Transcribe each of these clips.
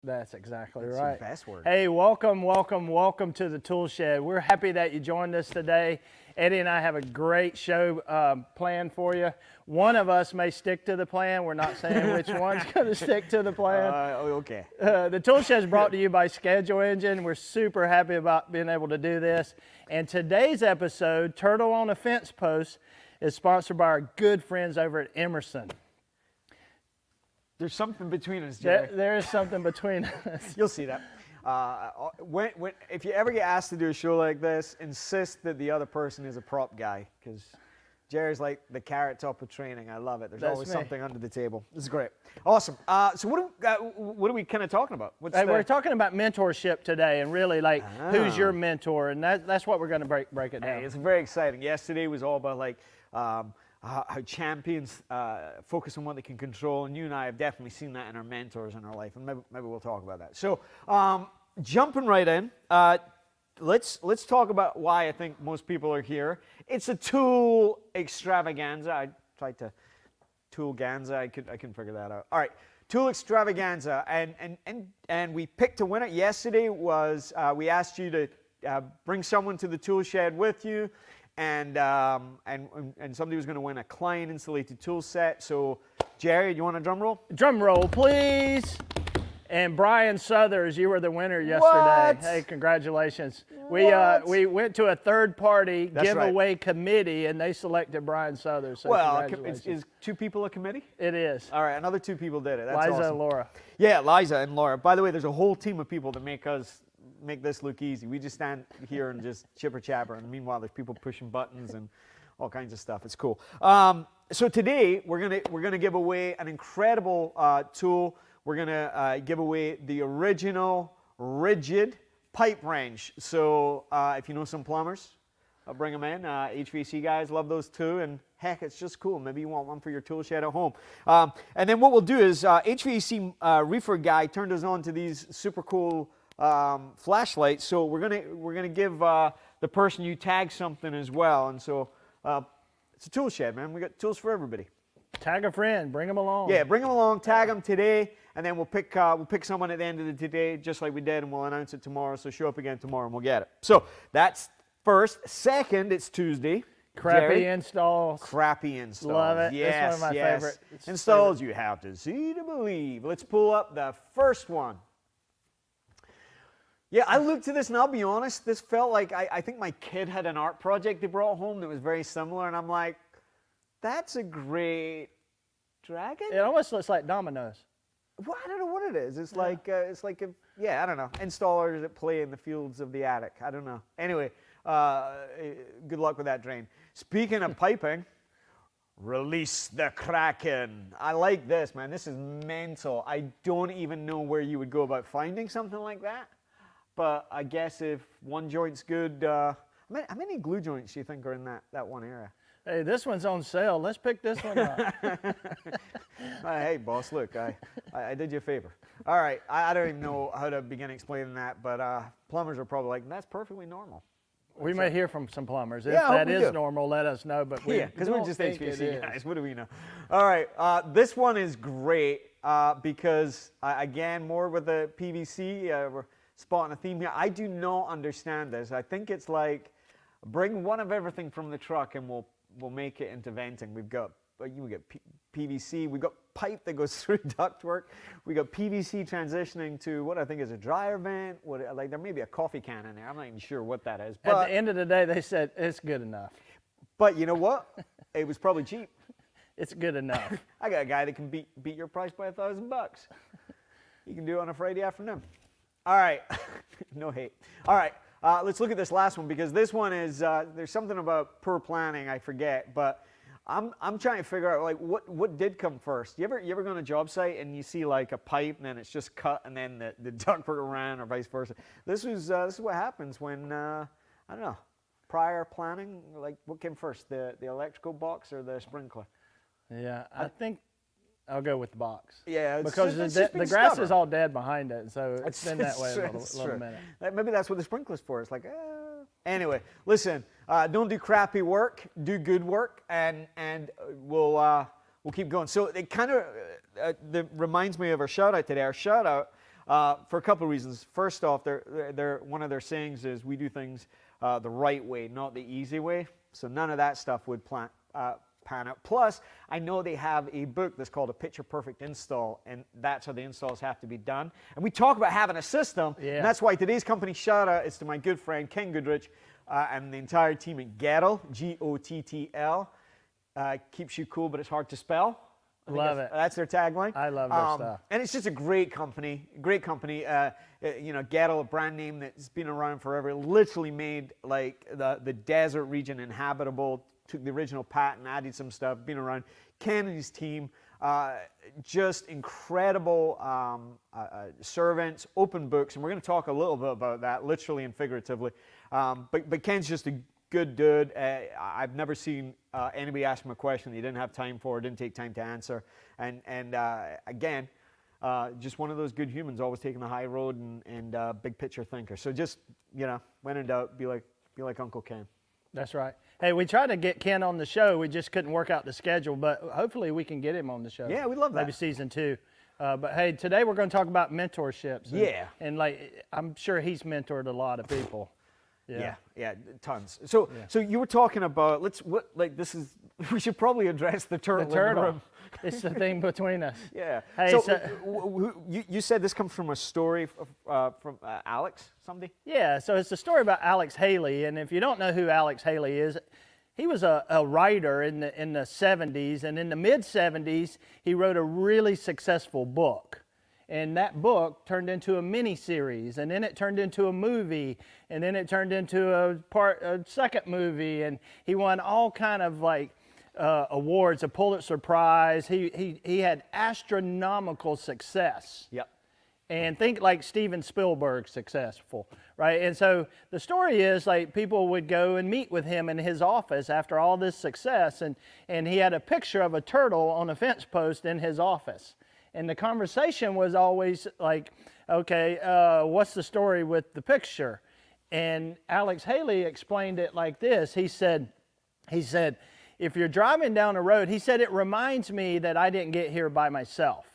That's exactly That's right. the best word. Hey, welcome to the Toolshed. We're happy that you joined us today. Eddie and I have a great show planned for you. One of us may stick to the plan. We're not saying which one's going to stick to the plan. Okay. The Toolshed is brought to you by Schedule Engine. We're super happy about being able to do this. And today's episode, Turtle on a Fence Post, is sponsored by our good friends over at Emerson. There's something between us, Jerry. There is something between us. You'll see that. If you ever get asked to do a show like this, insist that the other person is a prop guy, because Jerry's like the carrot top of training. I love it. There's always something under the table. This is great. Awesome. So what are we kind of talking about? We're talking about mentorship today, and really like who's your mentor, and that's what we're going to break it down. Hey, it's very exciting. Yesterday was all about like how champions focus on what they can control, and you and I have definitely seen that in our mentors in our life, and maybe we'll talk about that. So jumping right in, let's talk about why I think most people are here. It's a tool extravaganza. I tried to toolganza. I couldn't figure that out. All right, tool extravaganza, and we picked a winner. Yesterday was we asked you to bring someone to the tool shed with you. And somebody was going to win a client insulated tool set. So, Jerry, you want a drum roll? Drum roll, please. And Brian Southers, you were the winner yesterday. What? Hey, congratulations. What? We went to a third-party giveaway committee, and they selected Brian Southers. So well, is two people a committee? It is. All right, another two people did it. That's Liza awesome. and Laura. Yeah, Liza and Laura. By the way, there's a whole team of people that make this look easy. We just stand here and just chipper chapper, and meanwhile there's people pushing buttons and all kinds of stuff. It's cool. So today we're gonna give away an incredible tool. We're gonna give away the original rigid pipe wrench. So if you know some plumbers, bring them in. HVAC guys love those too, and heck, it's just cool. Maybe you want one for your tool shed at home. And then what we'll do is HVAC reefer guy turned us on to these super cool flashlights, so we're gonna give the person you tag something as well, and so it's a tool shed, man. We got tools for everybody. Tag a friend, bring them along. Yeah, bring them along, tag them today, and then we'll pick someone at the end of the day, just like we did, and we'll announce it tomorrow. So show up again tomorrow, and we'll get it. So that's first. Second, it's Tuesday. Crappy installs. Crappy installs. Love it. Yes, it's one of my favorite installs. You have to see to believe. Let's pull up the first one. Yeah, I looked at this, and I'll be honest, this felt like, I think my kid had an art project they brought home that was very similar, and I'm like, that's a great dragon? It almost looks like dominoes. Well, I don't know what it is. It's like I don't know, installers that play in the fields of the attic. I don't know. Anyway, good luck with that drain. Speaking of piping, release the Kraken. I like this, man. This is mental. I don't even know where you would go about finding something like that. But I guess if one joint's good, how many glue joints do you think are in that one area? Hey, this one's on sale. Let's pick this one up. Hey, boss, look, I did you a favor. All right, I don't even know how to begin explaining that, but plumbers are probably like, that's perfectly normal. We may hear from some plumbers. If yeah, that is normal, let us know. But we because we're just think HVAC guys. What do we know? All right, this one is great because, again, more with the PVC, we're spotting a theme here. I do not understand this. I think it's like bring one of everything from the truck and we'll make it into venting. We got PVC, we've got pipe that goes through ductwork, we got PVC transitioning to what I think is a dryer vent. Like there may be a coffee can in there. I'm not even sure what that is. But at the end of the day, they said it's good enough. But you know what? It was probably cheap. It's good enough. I got a guy that can beat your price by $1,000. You can do it on a Friday afternoon. All right, no hate. All right, let's look at this last one because this one is, there's something about poor planning, I forget, but I'm trying to figure out like what did come first. You ever go on a job site and you see like a pipe and then it's just cut and then the ductwork ran or vice versa. This is what happens when, I don't know, prior planning, like what came first, the electrical box or the sprinkler? Yeah, I think I'll go with the box. Yeah, because the grass is all dead behind it, so it's been that way a little minute. Maybe that's what the sprinkler's for. It's like, anyway, listen, don't do crappy work, do good work, and we'll keep going. So it kind of reminds me of our shout out today. Our shout out for a couple of reasons. First off, one of their sayings is we do things the right way, not the easy way. So none of that stuff would pan out. Plus, I know they have a book that's called A Picture Perfect Install, and that's how the installs have to be done. And we talk about having a system, and that's why today's company shout-out is to my good friend Ken Goodrich and the entire team at Gottl, G-O-T-T-L. Keeps you cool, but it's hard to spell. Love it. That's their tagline. I love their stuff. And it's just a great company. Great company. You know, Gottl, a brand name that's been around forever, literally made like the desert region inhabitable. Took the original patent, added some stuff. Been around. Ken and his team, just incredible servants, open books, and we're going to talk a little bit about that, literally and figuratively. But Ken's just a good dude. I've never seen anybody ask him a question that he didn't have time for, didn't take time to answer. And again, just one of those good humans, always taking the high road and big picture thinker. So just, you know, when in doubt, be like Uncle Ken. That's right. Hey, we tried to get Ken on the show. We just couldn't work out the schedule, but hopefully we can get him on the show. Yeah, we love that. Maybe season 2. But hey, today we're going to talk about mentorships. And like, I'm sure he's mentored a lot of people. Yeah, tons. So you were talking about, we should probably address the turtle. The turtle. It's the thing between us. Yeah. Hey, so you said this comes from a story from Alex, somebody? Yeah, so it's a story about Alex Haley, and if you don't know who Alex Haley is, he was a writer in the 70s, and in the mid-70s, he wrote a really successful book. And that book turned into a mini-series, and then it turned into a movie, and then it turned into a second movie, and he won all kind of like awards, a Pulitzer Prize. He had astronomical success. Yep. And think like Steven Spielberg successful, right? And so the story is like people would go and meet with him in his office after all this success, and he had a picture of a turtle on a fence post in his office. And the conversation was always like, okay, what's the story with the picture? And Alex Haley explained it like this. He said, if you're driving down a road, he said, it reminds me that I didn't get here by myself.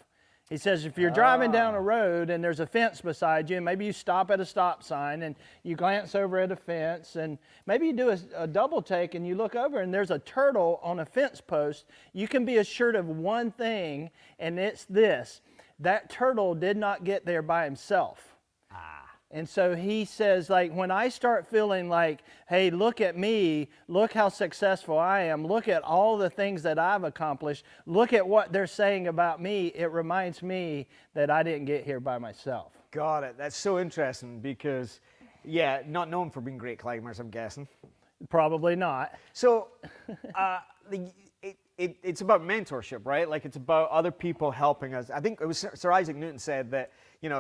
He says, if you're driving down a road and there's a fence beside you, and maybe you stop at a stop sign and you glance over at a fence, and maybe you do a double take and you look over and there's a turtle on a fence post, you can be assured of one thing, and it's this: that turtle did not get there by himself. And so he says, like, when I start feeling like, hey, look at me, look how successful I am, look at all the things that I've accomplished, look at what they're saying about me, it reminds me that I didn't get here by myself. Got it. That's so interesting because, yeah, not known for being great climbers, I'm guessing. Probably not. So it's about mentorship, right? Like, it's about other people helping us. I think it was Sir Isaac Newton said that, you know,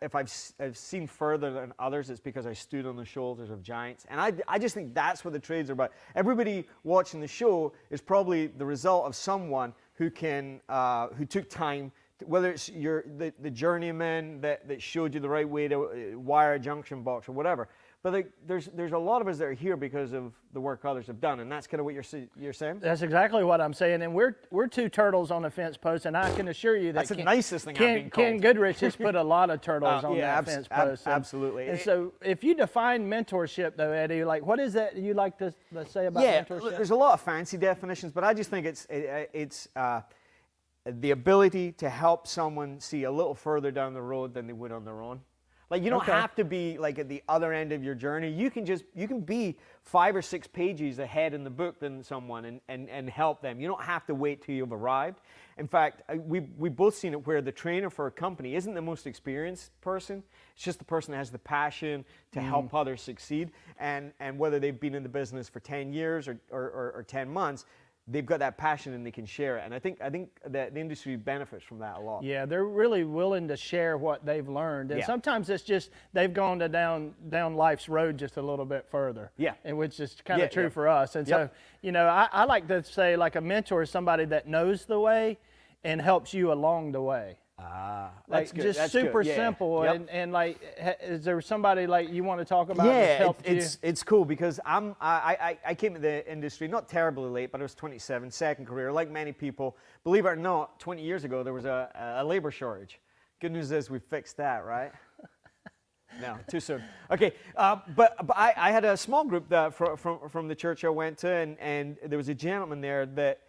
if I've seen further than others, it's because I stood on the shoulders of giants. And I just think that's what the trades are about. Everybody watching the show is probably the result of someone who took time, whether it's the journeyman that showed you the right way to wire a junction box or whatever. But there's a lot of us that are here because of the work others have done, and that's kind of what you're saying? That's exactly what I'm saying, and we're two turtles on a fence post, and I can assure you that that's the nicest thing I've been called. Ken Goodrich has put a lot of turtles on that fence post. Absolutely. And so if you define mentorship, though, Eddie, like what is that you like to say about mentorship? There's a lot of fancy definitions, but I just think it's the ability to help someone see a little further down the road than they would on their own. Like, you don't have to be like at the other end of your journey. You can be 5 or 6 pages ahead in the book than someone and help them. You don't have to wait till you've arrived. In fact, we've both seen it where the trainer for a company isn't the most experienced person. It's just the person that has the passion to help others succeed. And whether they've been in the business for 10 years or 10 months, they've got that passion and they can share it. And I think that the industry benefits from that a lot. Yeah, they're really willing to share what they've learned. And sometimes it's just they've gone down life's road just a little bit further. Yeah. And which is kind of true for us. And so, you know, I like to say like a mentor is somebody that knows the way and helps you along the way. That's good. Just super simple. And like, is there somebody like you want to talk about? Yeah, it's cool because I came to the industry not terribly late, but I was 27, second career. Like many people, believe it or not, 20 years ago there was a labor shortage. Good news is we fixed that, right? No, too soon. Okay, but I had a small group that from the church I went to, and there was a gentleman there that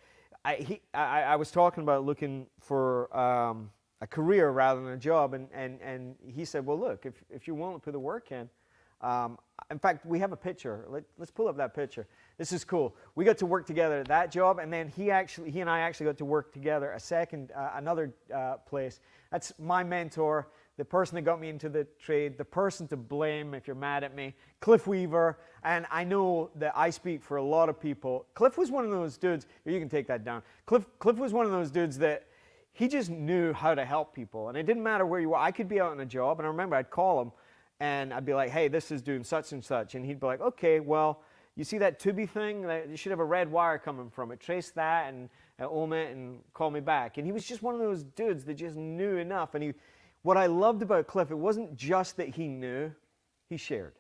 I was talking about looking for a career rather than a job, and he said, well, look, if you're willing to put the work in fact, we have a picture. Let's pull up that picture. This is cool. We got to work together at that job, and then he and I actually got to work together another place. That's my mentor, the person that got me into the trade, the person to blame if you're mad at me, Cliff Weaver. And I know that I speak for a lot of people. Cliff was one of those dudes, you can take that down. Cliff was one of those dudes that he just knew how to help people. And it didn't matter where you were. I could be out on a job, and I remember I'd call him, and I'd be like, hey, this is doing such and such. And he'd be like, okay, well, you see that Tubi thing? You should have a red wire coming from it. Trace that and ohm it and call me back. And he was just one of those dudes that just knew enough. And what I loved about Cliff, it wasn't just that he knew, he shared.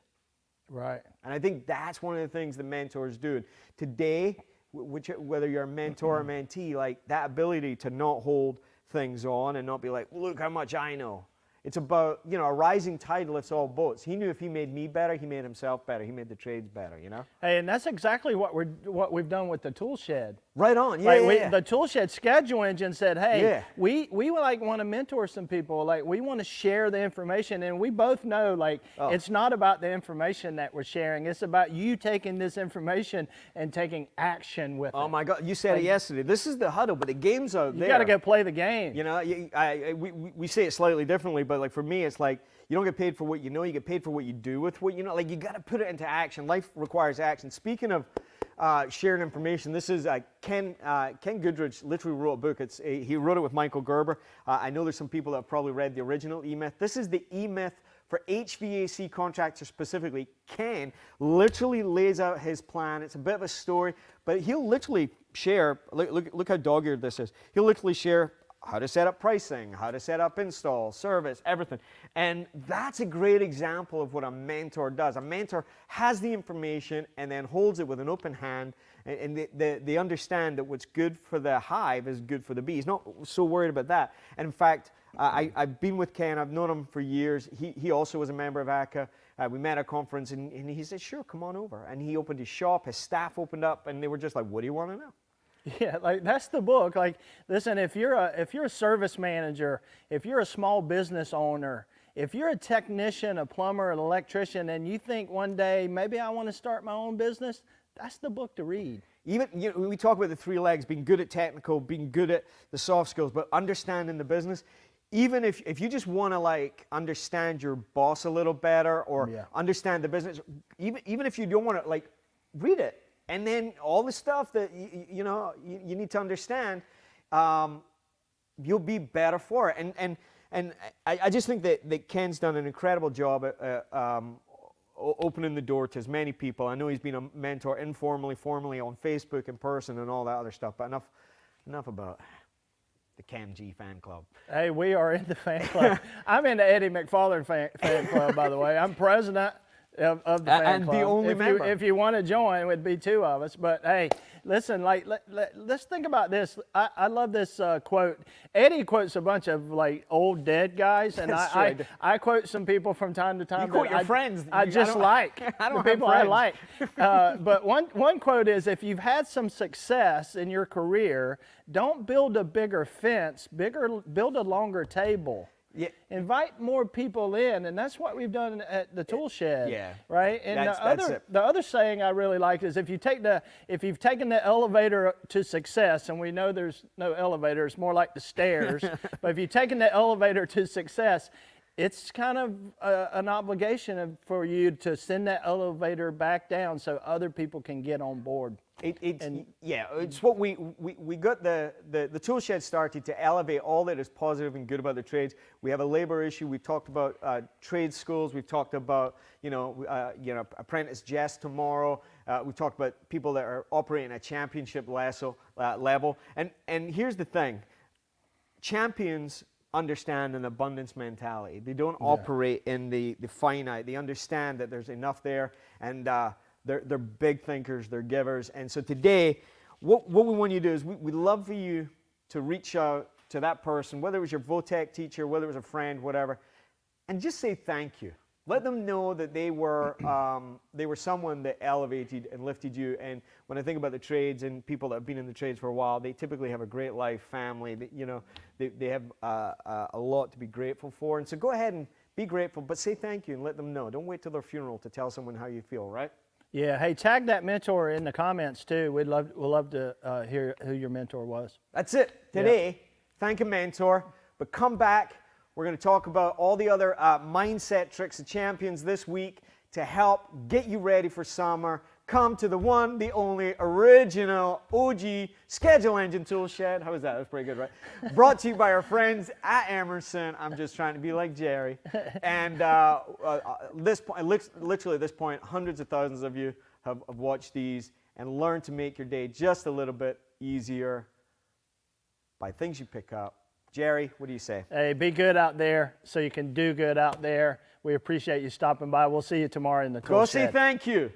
Right. And I think that's one of the things the mentors do. Today, whether you're a mentor or mentee, like that ability to not hold things on and not be like, well, look how much I know. It's about, you know, a rising tide lifts all boats. He knew if he made me better, he made himself better. He made the trades better, you know? Hey, and that's exactly what we've done with the Toolshed. Right on, yeah. The Toolshed schedule engine said, hey, we like want to mentor some people. Like, we want to share the information, and we both know, like, it's not about the information that we're sharing. It's about you taking this information and taking action with it. Oh my God, you said it yesterday. This is the huddle, but the game's out there. You got to go play the game. You know, we say it slightly differently, but like for me, it's like you don't get paid for what you know, you get paid for what you do with what you know. Like, you got to put it into action. Life requires action. Speaking of sharing information, this is Ken Goodrich literally wrote a book. He wrote it with Michael Gerber. I know there's some people that have probably read the original E-Myth. This is the E-Myth for HVAC contractors specifically. Ken literally lays out his plan. It's a bit of a story, but he'll literally share, look how dog-eared this is. He'll literally share how to set up pricing, how to set up install, service, everything. And that's a great example of what a mentor does. A mentor has the information and then holds it with an open hand, and they understand that what's good for the hive is good for the bee. He's not so worried about that. And in fact, I've been with Ken, I've known him for years. He also was a member of ACA. We met at a conference, and he said, sure, come on over. And he opened his shop, his staff opened up, and they were just like, what do you want to know? Yeah, like that's the book. Like, listen, if you're a service manager, if you're a small business owner, if you're a technician, a plumber, an electrician, and you think one day maybe I want to start my own business, that's the book to read. Even, you know, we talk about the 3 legs, being good at technical, being good at the soft skills, but understanding the business. Even if you just want to like understand your boss a little better or understand the business, even if you don't want to, like, read it. And then all the stuff that you need to understand, you'll be better for it. And I just think that Ken's done an incredible job at opening the door to as many people. I know he's been a mentor informally, formally, on Facebook, in person, and all that other stuff. But enough about the Cam G fan club. Hey, we are in the fan club. I'm in the Eddie McFarlane fan club, by the way. I'm president of the fan club. And the only member. If you want to join, it would be 2 of us. But hey, listen, like let's think about this. I love this quote. Eddie quotes a bunch of like old dead guys, and I quote some people from time to time. You quote your friends. I just like the people I like. But one quote is, if you've had some success in your career, don't build a bigger fence. Build a longer table. Yeah. Invite more people in, and that's what we've done at the Toolshed. Yeah. Right. And the other saying I really like is, if you've taken the elevator to success, and we know there's no elevator, it's more like the stairs. But if you've taken the elevator to success, it's kind of an obligation for you to send that elevator back down so other people can get on board. It's what we got the Toolshed started to elevate all that is positive and good about the trades. We have a labor issue. We've talked about trade schools. We've talked about apprentice Jess tomorrow. We've talked about people that are operating at championship level. And here's the thing: champions understand an abundance mentality. They don't operate in the finite. They understand that there's enough there, and they're big thinkers, they're givers. And so today, what we want you to do is we'd love for you to reach out to that person, whether it was your VOTEC teacher, whether it was a friend, whatever, and just say thank you. Let them know that they were someone that elevated and lifted you. And when I think about the trades and people that have been in the trades for a while, they typically have a great life, family. They have a lot to be grateful for. And so go ahead and be grateful, but say thank you and let them know. Don't wait till their funeral to tell someone how you feel, right? Yeah. Hey, tag that mentor in the comments too. We'd love to hear who your mentor was. That's it. Today, thank a mentor, but come back. We're going to talk about all the other mindset tricks of champions this week to help get you ready for summer. Come to the one, the only, original, OG schedule engine tool shed. How was that? That was pretty good, right? Brought to you by our friends at Emerson. I'm just trying to be like Jerry. And literally at this point, hundreds of thousands of you have watched these and learned to make your day just a little bit easier by things you pick up. Jerry, what do you say? Hey, be good out there so you can do good out there. We appreciate you stopping by. We'll see you tomorrow in the tool shed. Go say thank you.